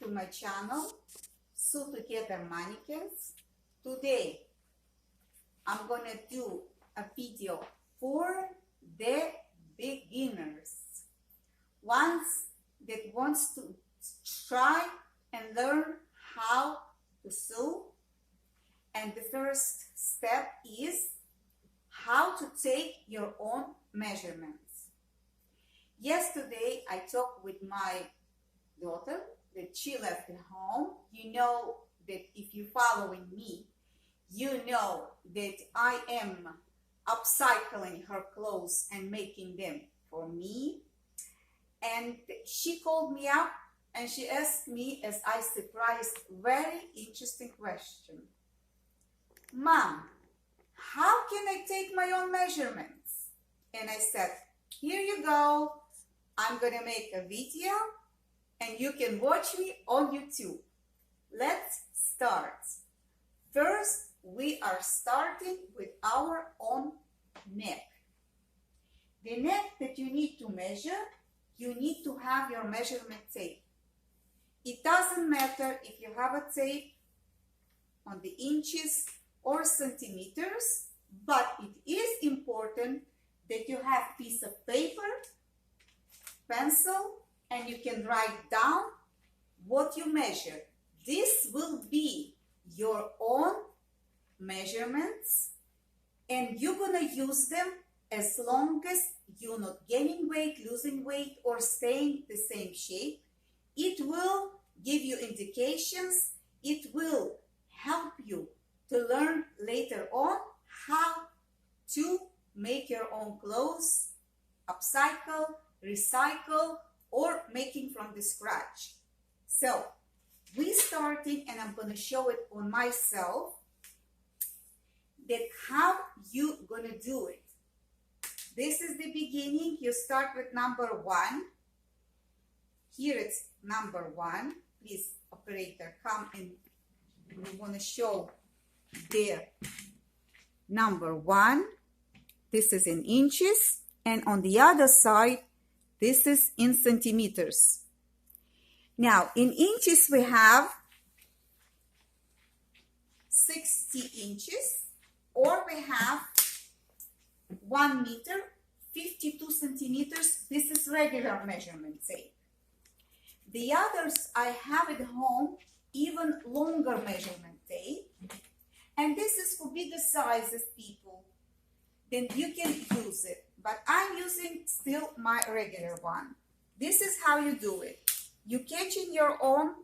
to my channel, Sew Together Mannequins. Today, I'm gonna do a video for the beginners. Ones that wants to try and learn how to sew. And the first step is how to take your own measurements. Yesterday, I talked with my daughter that she left at home. You know that if you're following me, you know that I am upcycling her clothes and making them for me. And she called me up and she asked me, as I surprised, very interesting question. Mom, how can I take my own measurements? And I said, here you go. I'm gonna make a video and you can watch me on YouTube. Let's start. First, we are starting with our own neck. The neck that you need to measure, you need to have your measurement tape. It doesn't matter if you have a tape on the inches or centimeters, but it is important that you have a piece of paper, pencil, and you can write down what you measure. This will be your own measurements, and you're gonna use them as long as you're not gaining weight, losing weight, or staying the same shape. It will give you indications. It will help you to learn later on how to make your own clothes, upcycle, recycle, or making from the scratch. So we starting, and I'm going to show it on myself, that how you going to do it. This is the beginning. You start with number 1. Here it's number 1. Please, operator, come and we want to show there number 1. This is in inches, and on the other side this is in centimeters. Now in inches we have 60 inches, or we have 1 meter 52 centimeters. This is regular measurement tape. The others I have at home even longer measurement tape, and this is for bigger sizes people. Then you can use it, but I'm using still my regular one. This is how you do it. You catch in your own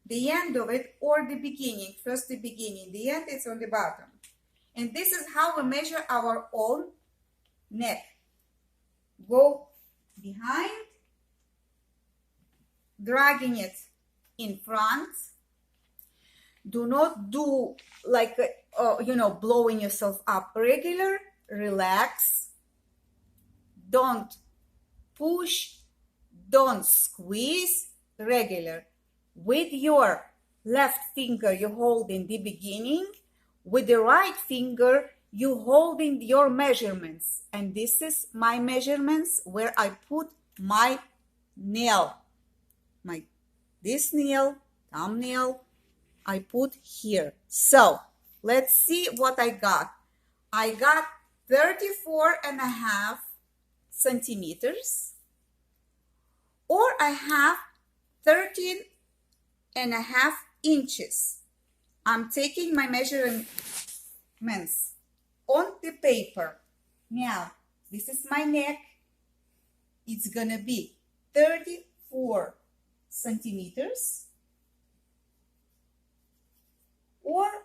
the end of it, or the beginning. First the beginning, the end is on the bottom. And this is how we measure our own neck. Go behind, dragging it in front. Do not do like blowing yourself up. Regular, relax. Don't push, don't squeeze. Regular. With your left finger you hold in the beginning, with the right finger you holding your measurements. And this is my measurements where I put my nail, this nail, thumbnail, I put here. So let's see what I got. I got 34.5 centimeters, or I have 13.5 inches. I'm taking my measurements on the paper. Now, this is my neck. It's gonna be 34 centimeters, or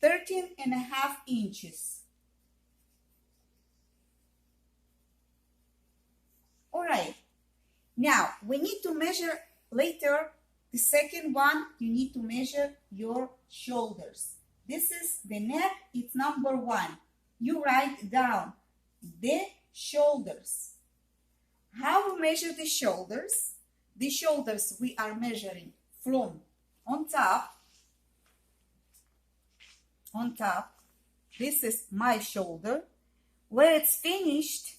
13.5 inches. All right. Now, we need to measure later. The second one, you need to measure your shoulders. This is the neck, it's number 1. You write down the shoulders. How we measure the shoulders? The shoulders we are measuring from on top. This is my shoulder. Where it's finished,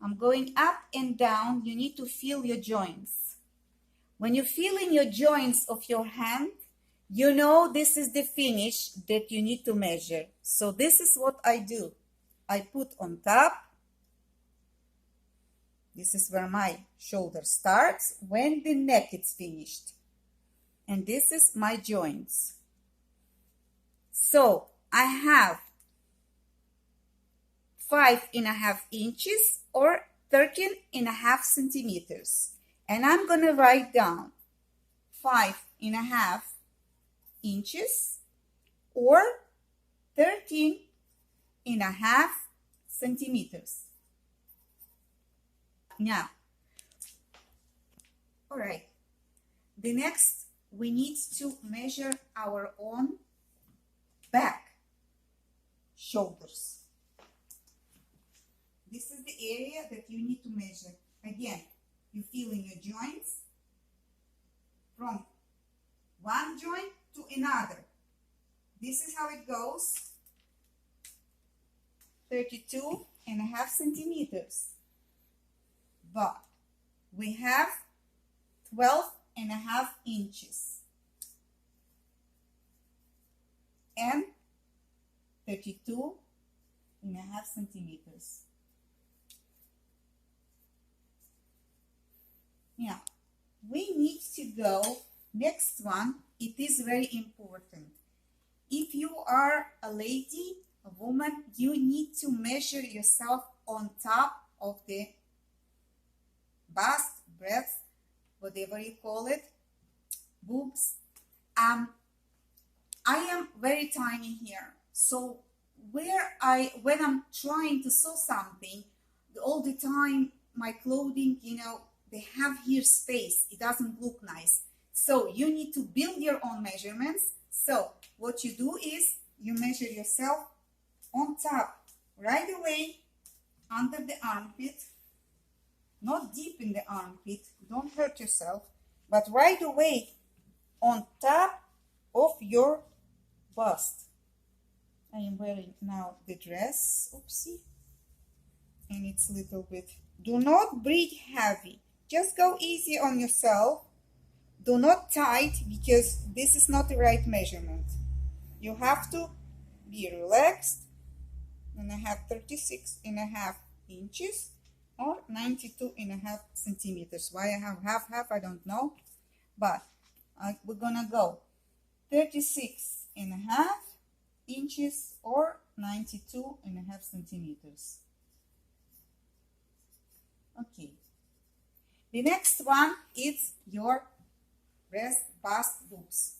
I'm going up and down. You need to feel your joints. When you feel in your joints of your hand, you know this is the finish that you need to measure. So this is what I do. I put on top. This is where my shoulder starts when the neck is finished. And this is my joints. So I have 5.5 inches or 13.5 centimeters. And I'm going to write down 5.5 inches or 13.5 centimeters. Now, all right, the next we need to measure our own back, shoulders. This is the area that you need to measure. Again, you feel in your joints from one joint to another. This is how it goes. 32.5 centimeters. But we have 12.5 inches and 32.5 centimeters. Now, we need to go, next one, it is very important. If you are a lady, a woman, you need to measure yourself on top of the bust, breast, whatever you call it, boobs. I am very tiny here, so when I'm trying to sew something, all the time my clothing, they have here space. It doesn't look nice. So you need to build your own measurements. So what you do is you measure yourself on top, right away under the armpit, not deep in the armpit, don't hurt yourself, but right away on top of your bust. I am wearing now the dress, oopsie, and it's a little bit, do not breathe heavy, just go easy on yourself, do not tight, because this is not the right measurement. You have to be relaxed, and I have 36.5 inches or 92.5 centimeters. Why I have half, I don't know, but we're gonna go 36.5 inches or 92.5 centimeters. Okay, the next one is your breast, bust, boobs.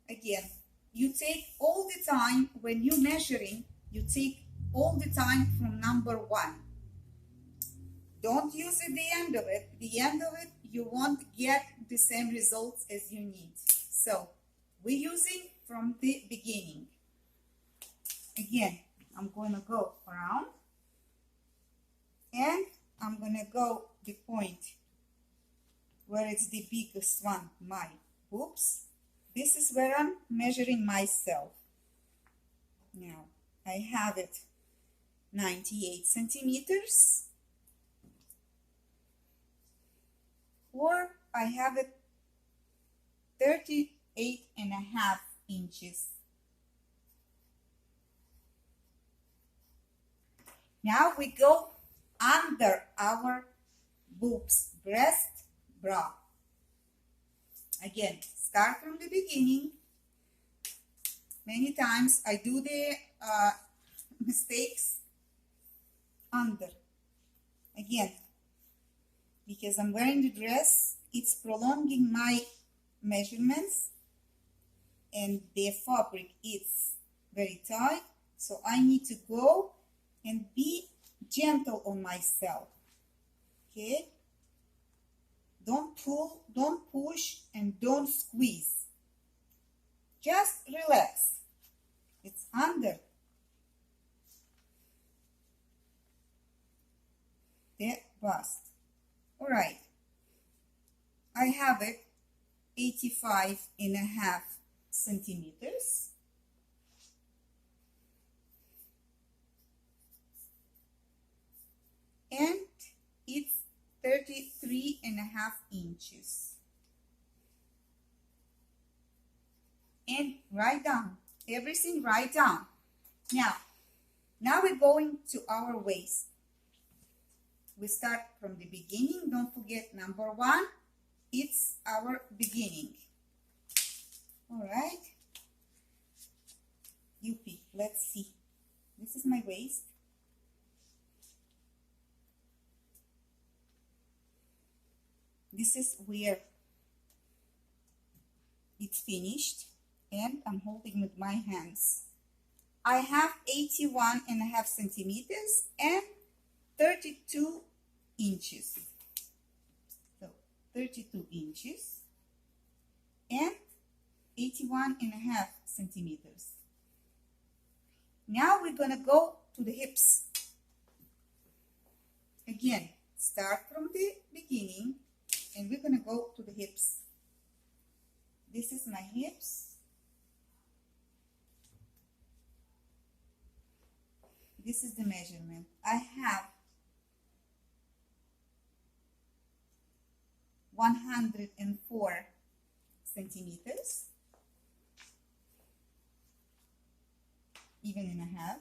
Again, you take all the time when you're measuring, you take all the time from number 1. Don't use at the end of it. The end of it, you won't get the same results as you need. So we're using from the beginning. Again, I'm going to go around and I'm going to go the point where it's the biggest one, my boobs. This is where I'm measuring myself. Now, I have it 98 centimeters, or I have it 38.5 inches. Now we go under our boobs, breast, bra. Again, start from the beginning. Many times I do the mistakes under. Again, because I'm wearing the dress, it's prolonging my measurements and the fabric is very tight, so I need to go and be gentle on myself. Okay, don't pull, don't push, and don't squeeze. Just relax. It's under the bust. All right, I have it 85.5 centimeters. And it's 33.5 inches. And write down everything, write down. Now we're going to our waist. We start from the beginning. Don't forget number 1, it's our beginning. All right, you pick. Let's see. This is my waist. This is where it's finished, and I'm holding with my hands. I have 81.5 centimeters and 32 inches. So 32 inches and 81.5 centimeters. Now we're gonna go to the hips. Again, start from the beginning and we're gonna go to the hips. This is my hips. This is the measurement. I have 104 centimeters, even and a half,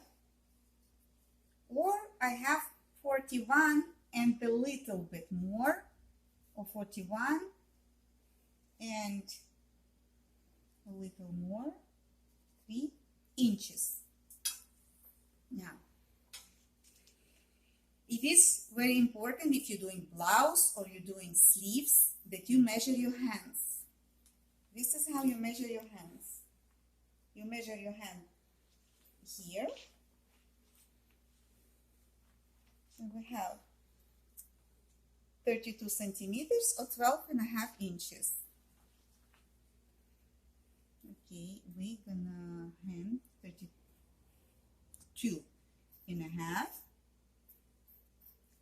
or I have 41 and a little bit more, or 41 and a little more, 3 inches. Now, it is very important if you're doing blouse or you're doing sleeves that you measure your hands. This is how you measure your hands. You measure your hand here. And we have 32 centimeters or 12.5 inches. Okay, we're gonna hand 32.5.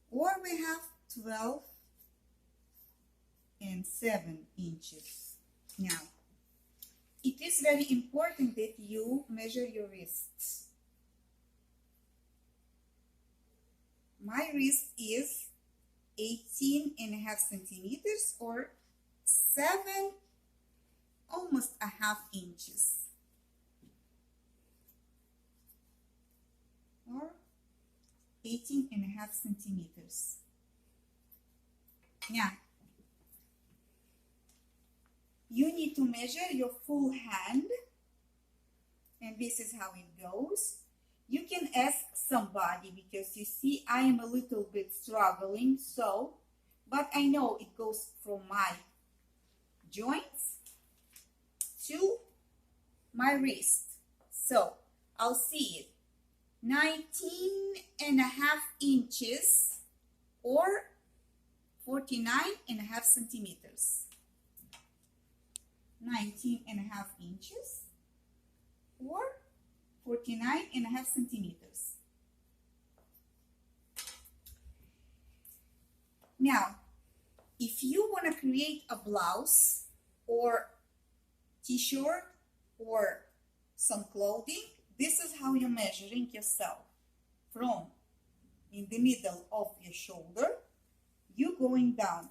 Or we have 12 and 7 inches. Now, it is very important that you measure your wrists. My wrist is 18.5 centimeters or 7, almost a half inches. Or 18.5 centimeters. Now, you need to measure your full hand, and this is how it goes. You can ask somebody because you see I am a little bit struggling, but I know it goes from my joints to my wrist. So I'll see it. 19.5 inches or 49.5 centimeters. 19.5 inches or 49.5 centimeters. Now, if you want to create a blouse or t-shirt or some clothing, this is how you're measuring yourself. From in the middle of your shoulder, you going down.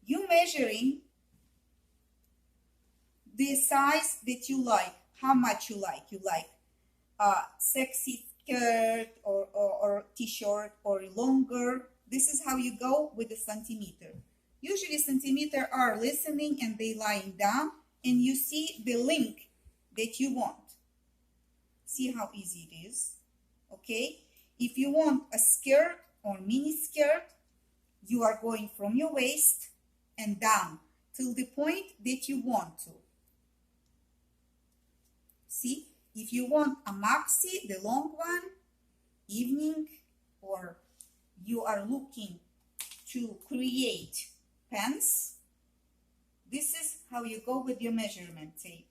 You measuring the size that you like, how much you like. You like a sexy skirt or t-shirt or longer. This is how you go with the centimeter. Usually centimeter are listening and they lying down, and you see the length that you want. See how easy it is, okay? If you want a skirt or mini skirt, you are going from your waist and down till the point that you want to. See, if you want a maxi, the long one, evening, or you are looking to create pants, this is how you go with your measurement tape.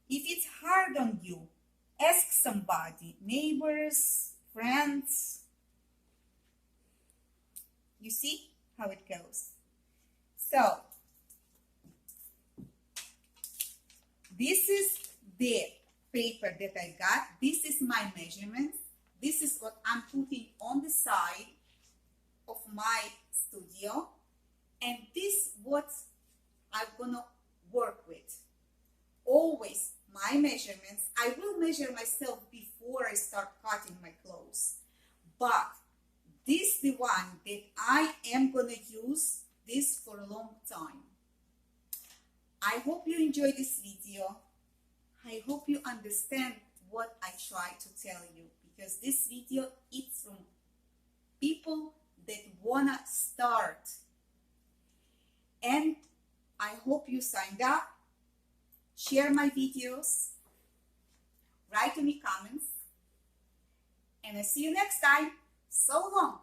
If it's hard on you, ask somebody, neighbors, friends. You see how it goes. So, this is the paper that I got. This is my measurements. This is what I'm putting on the side of my studio, and this what I'm gonna work with. Always my measurements, I will measure myself before I start cutting my clothes, but this the one that I am gonna use this for a long time. I hope you enjoy this video. I hope you understand what I try to tell you, because this video is from people that wanna start. And I hope you signed up, share my videos, write to me comments, and I see you next time. So long.